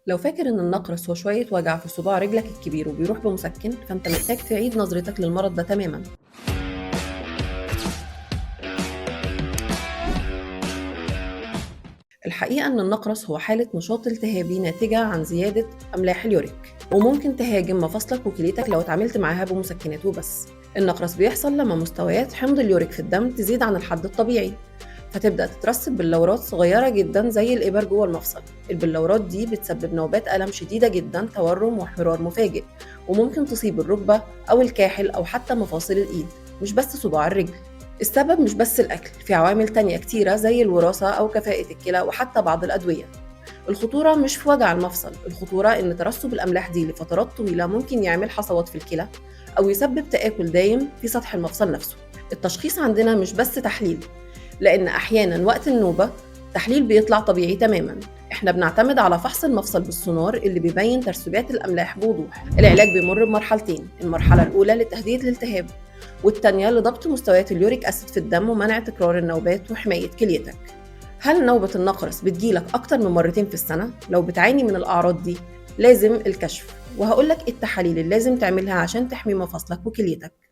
لو فاكر إن النقرس هو شوية وجع في صباع رجلك الكبير وبيروح بمسكن، فأنت محتاج تعيد نظرتك للمرض ده تماماً. الحقيقة إن النقرس هو حالة نشاط التهابي ناتجة عن زيادة أملاح اليوريك، وممكن تهاجم مفاصلك وكليتك لو اتعاملت معاها بمسكنات وبس. النقرس بيحصل لما مستويات حمض اليوريك في الدم تزيد عن الحد الطبيعي، فتبدأ تترسب بلورات صغيرة جدا زي الإبر جوه المفصل. البلورات دي بتسبب نوبات ألم شديدة جدا، تورم واحمرار مفاجئ، وممكن تصيب الركبة أو الكاحل أو حتى مفاصل الإيد، مش بس صباع الرجل. السبب مش بس الأكل، في عوامل تانية كتيرة زي الوراثة أو كفاءة الكلى وحتى بعض الأدوية. الخطورة مش في وجع المفصل، الخطورة إن ترسب الأملاح دي لفترات طويلة ممكن يعمل حصوات في الكلى أو يسبب تآكل دايم في سطح المفصل نفسه. التشخيص عندنا مش بس تحليل، لأن أحياناً وقت النوبة تحليل بيطلع طبيعي تماماً. إحنا بنعتمد على فحص المفصل بالسونار اللي بيبين ترسبات الأملاح بوضوح. العلاج بيمر بمرحلتين، المرحلة الأولى لتهدئة الالتهاب، والتانية لضبط مستويات اليوريك أسيد في الدم ومنع تكرار النوبات وحماية كليتك. هل نوبة النقرس بتجيلك أكتر من مرتين في السنة؟ لو بتعاني من الأعراض دي لازم الكشف، وهقولك إيه التحاليل اللي لازم تعملها عشان تحمي مفاصلك وكليتك.